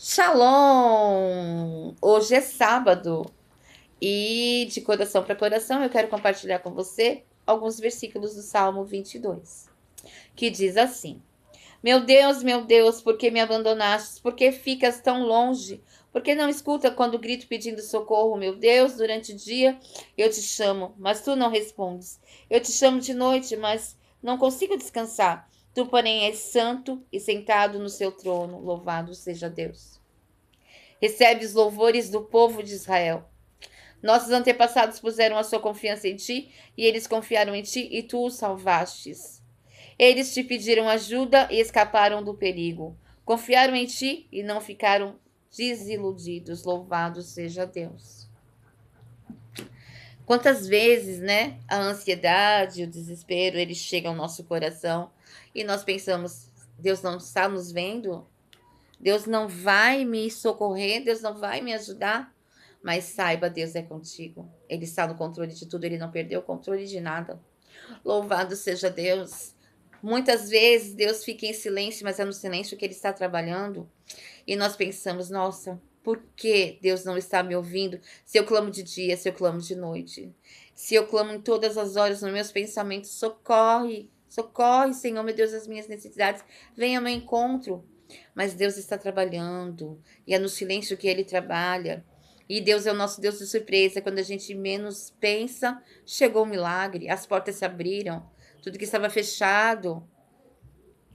Shalom! Hoje é sábado e de coração para coração eu quero compartilhar com você alguns versículos do Salmo 22, que diz assim: meu Deus, por que me abandonaste? Por que ficas tão longe? Por que não escuta quando grito pedindo socorro? Meu Deus, durante o dia eu te chamo, mas tu não respondes. Eu te chamo de noite, mas não consigo descansar. Tu, porém, és santo e sentado no seu trono. Louvado seja Deus. Recebe os louvores do povo de Israel. Nossos antepassados puseram a sua confiança em ti, e eles confiaram em ti, e tu os salvastes. Eles te pediram ajuda e escaparam do perigo. Confiaram em ti e não ficaram desiludidos. Louvado seja Deus. Quantas vezes, né, a ansiedade, o desespero, eles chegam ao nosso coração e nós pensamos, Deus não está nos vendo? Deus não vai me socorrer, Deus não vai me ajudar. Mas saiba, Deus é contigo. Ele está no controle de tudo, ele não perdeu o controle de nada. Louvado seja Deus. Muitas vezes Deus fica em silêncio, mas é no silêncio que ele está trabalhando. E nós pensamos, nossa, por que Deus não está me ouvindo? Se eu clamo de dia, se eu clamo de noite. Se eu clamo em todas as horas nos meus pensamentos, socorre, socorre, Senhor, meu Deus, as minhas necessidades. Venha ao meu encontro. Mas Deus está trabalhando, e é no silêncio que ele trabalha. E Deus é o nosso Deus de surpresa. Quando a gente menos pensa, chegou o milagre, as portas se abriram, tudo que estava fechado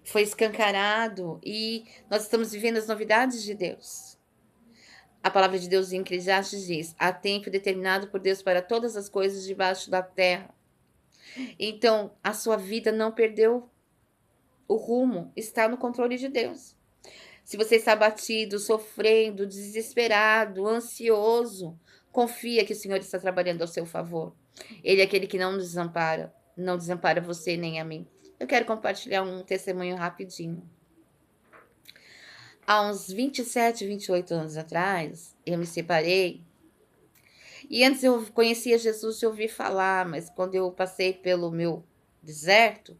foi escancarado e nós estamos vivendo as novidades de Deus. A palavra de Deus em Eclesiastes diz: há tempo determinado por Deus para todas as coisas debaixo da terra. Então, a sua vida não perdeu o rumo, está no controle de Deus. Se você está abatido, sofrendo, desesperado, ansioso, confia que o Senhor está trabalhando ao seu favor. Ele é aquele que não desampara, não desampara você nem a mim. Eu quero compartilhar um testemunho rapidinho. Há uns 27, 28 anos atrás, eu me separei. E antes eu conhecia Jesus de ouvir falar, mas quando eu passei pelo meu deserto,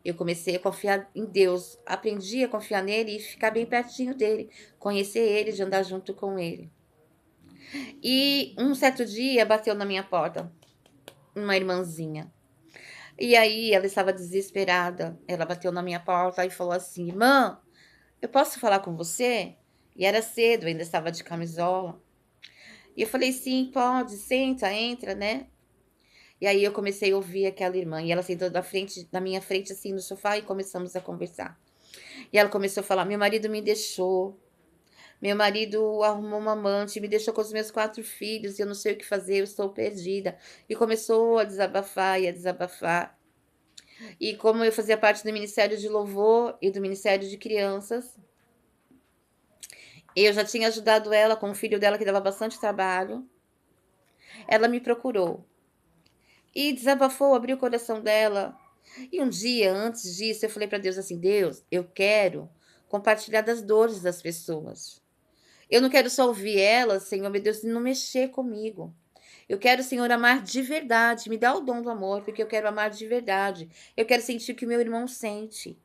eu comecei a confiar em Deus, aprendi a confiar nele e ficar bem pertinho dele, conhecer ele, de andar junto com ele. E um certo dia bateu na minha porta uma irmãzinha. E aí ela estava desesperada. Ela bateu na minha porta e falou assim: irmã, eu posso falar com você? E era cedo, ainda estava de camisola. E eu falei: sim, pode, senta, entra, né? E aí eu comecei a ouvir aquela irmã. E ela sentou na minha frente, assim, no sofá, e começamos a conversar. E ela começou a falar: meu marido me deixou. Meu marido arrumou uma amante, me deixou com os meus 4 filhos, e eu não sei o que fazer, eu estou perdida. E começou a desabafar e a desabafar. E como eu fazia parte do Ministério de Louvor e do Ministério de Crianças, eu já tinha ajudado ela com o filho dela que dava bastante trabalho. Ela me procurou e desabafou, abriu o coração dela. E um dia, antes disso, eu falei para Deus assim: Deus, eu quero compartilhar das dores das pessoas. Eu não quero só ouvir elas, Senhor, meu Deus, e não mexer comigo. Eu quero, Senhor, amar de verdade. Me dá o dom do amor, porque eu quero amar de verdade. Eu quero sentir o que o meu irmão sente.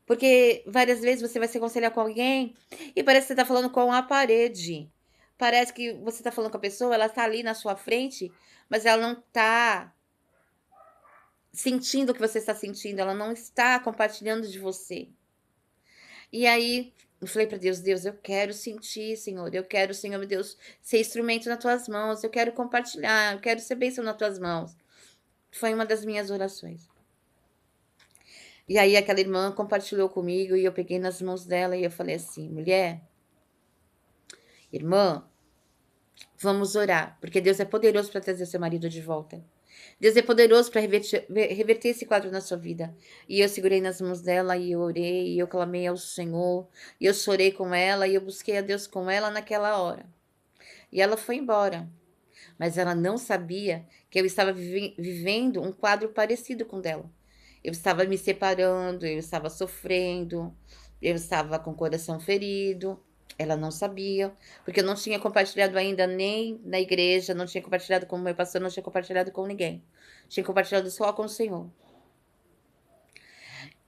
Porque várias vezes você vai se aconselhar com alguém e parece que você tá falando com a parede. Parece que você tá falando com a pessoa, ela tá ali na sua frente, mas ela não tá sentindo o que você está sentindo, ela não está compartilhando de você. E aí eu falei para Deus: Deus, eu quero sentir, Senhor, eu quero, Senhor, meu Deus, ser instrumento nas tuas mãos, eu quero compartilhar, eu quero ser bênção nas tuas mãos. Foi uma das minhas orações. E aí aquela irmã compartilhou comigo e eu peguei nas mãos dela e eu falei assim: mulher, irmã, vamos orar, porque Deus é poderoso para trazer seu marido de volta. Deus é poderoso para reverter esse quadro na sua vida. E eu segurei nas mãos dela e eu orei, e eu clamei ao Senhor, e eu chorei com ela, e eu busquei a Deus com ela naquela hora. E ela foi embora. Mas ela não sabia que eu estava vivendo um quadro parecido com o dela. Eu estava me separando, eu estava sofrendo, eu estava com o coração ferido. Ela não sabia, porque eu não tinha compartilhado ainda nem na igreja, não tinha compartilhado com o meu pastor, não tinha compartilhado com ninguém. Tinha compartilhado só com o Senhor.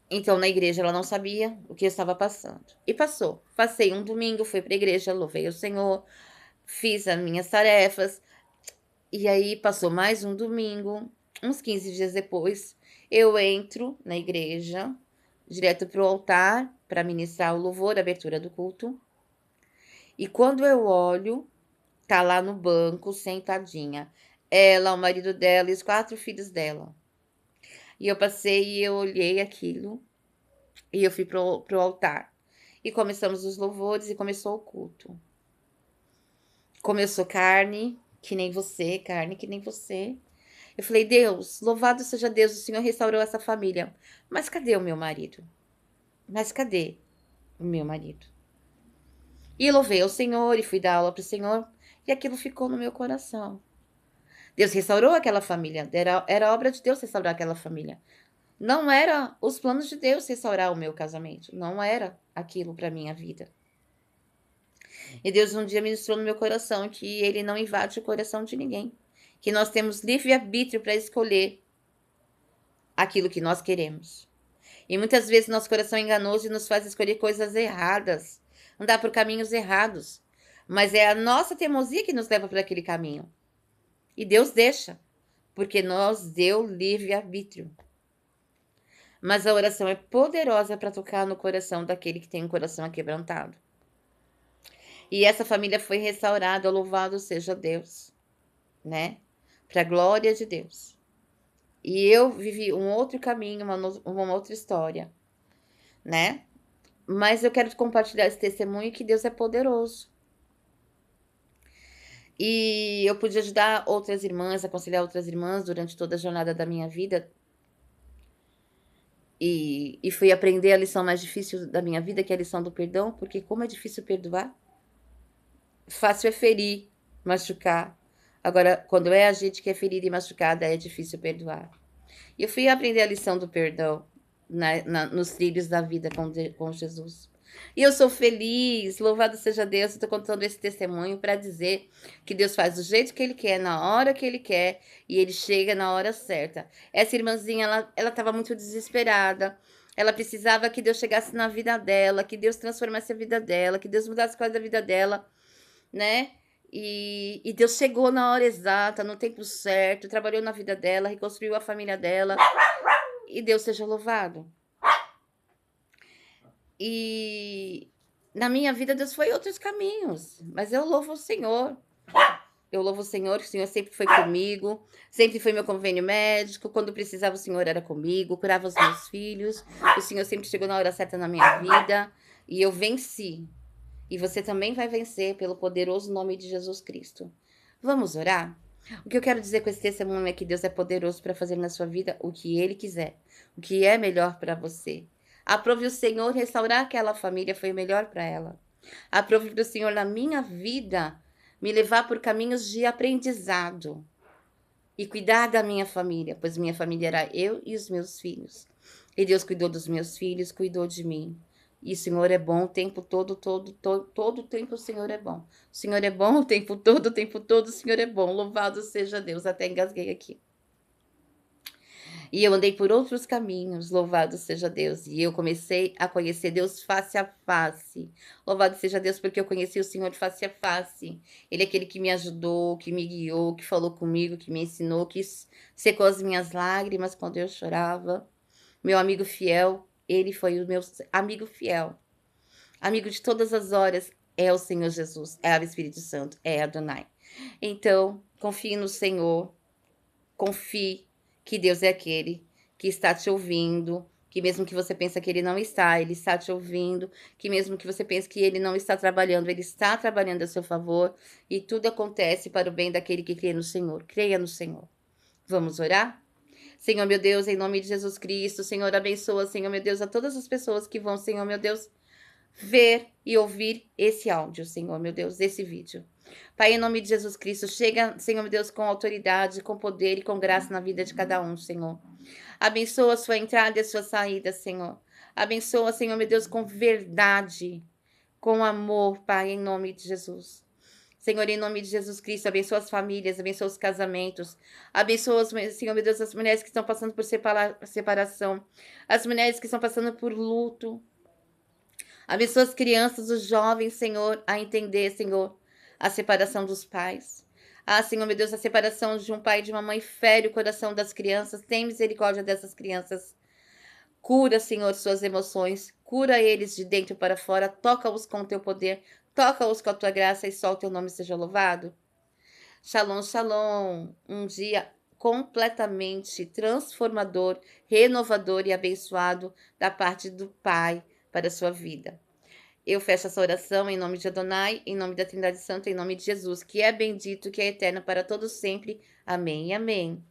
Então, na igreja, ela não sabia o que eu estava passando. E passou. Passei um domingo, fui para a igreja, louvei o Senhor, fiz as minhas tarefas. E aí, passou mais um domingo, uns 15 dias depois, eu entro na igreja, direto para o altar, para ministrar o louvor, a abertura do culto. E quando eu olho, tá lá no banco, sentadinha, ela, o marido dela e os 4 filhos dela. E eu passei e eu olhei aquilo, e eu fui pro altar. E começamos os louvores e começou o culto. Começou carne que nem você. Eu falei: "Deus, louvado seja Deus, o Senhor restaurou essa família. Mas cadê o meu marido? Mas cadê o meu marido?" E louvei ao Senhor e fui dar aula para o Senhor, e aquilo ficou no meu coração. Deus restaurou aquela família, era obra de Deus restaurar aquela família. Não era os planos de Deus restaurar o meu casamento, não era aquilo para minha vida. E Deus um dia ministrou no meu coração que ele não invade o coração de ninguém, que nós temos livre-arbítrio para escolher aquilo que nós queremos. E muitas vezes nosso coração é enganoso e nos faz escolher coisas erradas, andar por caminhos errados. Mas é a nossa teimosia que nos leva por aquele caminho. E Deus deixa, porque nos deu livre-arbítrio. Mas a oração é poderosa para tocar no coração daquele que tem um coração aquebrantado. E essa família foi restaurada, louvado seja Deus, né? Para a glória de Deus. E eu vivi um outro caminho, uma outra história, né? Mas eu quero compartilhar esse testemunho que Deus é poderoso. E eu pude ajudar outras irmãs, aconselhar outras irmãs durante toda a jornada da minha vida. E fui aprender a lição mais difícil da minha vida, que é a lição do perdão, porque como é difícil perdoar. Fácil é ferir, machucar. Agora, quando é a gente que é ferida e machucada, é difícil perdoar. E eu fui aprender a lição do perdão nos trilhos da vida com Jesus. E eu sou feliz, louvado seja Deus, eu estou contando esse testemunho para dizer que Deus faz do jeito que Ele quer, na hora que Ele quer, e Ele chega na hora certa. Essa irmãzinha, ela estava muito desesperada, ela precisava que Deus chegasse na vida dela, que Deus transformasse a vida dela, que Deus mudasse a coisa da vida dela, né? E Deus chegou na hora exata, no tempo certo, trabalhou na vida dela, reconstruiu a família dela, e Deus seja louvado. E na minha vida Deus foi outros caminhos, mas eu louvo o Senhor. Eu louvo o Senhor, que o Senhor sempre foi comigo, sempre foi meu convênio médico, quando precisava o Senhor era comigo, curava os meus filhos, o Senhor sempre chegou na hora certa na minha vida, e eu venci. E você também vai vencer pelo poderoso nome de Jesus Cristo. Vamos orar? O que eu quero dizer com esse testemunho é que Deus é poderoso para fazer na sua vida o que Ele quiser, o que é melhor para você. Aprove o Senhor restaurar aquela família, foi o melhor para ela. Aprove para o Senhor na minha vida me levar por caminhos de aprendizado e cuidar da minha família, pois minha família era eu e os meus filhos. E Deus cuidou dos meus filhos, cuidou de mim. E o Senhor é bom o tempo todo o tempo o Senhor é bom. O Senhor é bom o tempo todo o Senhor é bom. Louvado seja Deus, até engasguei aqui. E eu andei por outros caminhos, louvado seja Deus. E eu comecei a conhecer Deus face a face. Louvado seja Deus, porque eu conheci o Senhor face a face. Ele é aquele que me ajudou, que me guiou, que falou comigo, que me ensinou, que secou as minhas lágrimas quando eu chorava. Meu amigo fiel, ele foi o meu amigo fiel. Amigo de todas as horas é o Senhor Jesus, é o Espírito Santo, é Adonai. Então, confie no Senhor, confie que Deus é aquele que está te ouvindo, que mesmo que você pense que ele não está, ele está te ouvindo, que mesmo que você pense que ele não está trabalhando, ele está trabalhando a seu favor, e tudo acontece para o bem daquele que crê no Senhor. Creia no Senhor. Vamos orar? Senhor, meu Deus, em nome de Jesus Cristo, Senhor, abençoa, Senhor, meu Deus, a todas as pessoas que vão, Senhor, meu Deus, ver e ouvir esse áudio, Senhor, meu Deus, esse vídeo. Pai, em nome de Jesus Cristo, chega, Senhor, meu Deus, com autoridade, com poder e com graça na vida de cada um, Senhor. Abençoa a sua entrada e a sua saída, Senhor. Abençoa, Senhor, meu Deus, com verdade, com amor, Pai, em nome de Jesus. Senhor, em nome de Jesus Cristo, abençoa as famílias, abençoa os casamentos, abençoa, Senhor, meu Deus, as mulheres que estão passando por separação, as mulheres que estão passando por luto, abençoa as crianças, os jovens, Senhor, a entender, Senhor, a separação dos pais. Ah, Senhor, meu Deus, a separação de um pai e de uma mãe fere o coração das crianças. Tem misericórdia dessas crianças. Cura, Senhor, suas emoções. Cura eles de dentro para fora. Toca-os com o teu poder. Toca-os com a tua graça e só o teu nome seja louvado. Shalom, shalom. Um dia completamente transformador, renovador e abençoado da parte do Pai para a sua vida. Eu fecho essa oração em nome de Adonai, em nome da Trindade Santa, em nome de Jesus, que é bendito, que é eterno para todos sempre. Amém e amém.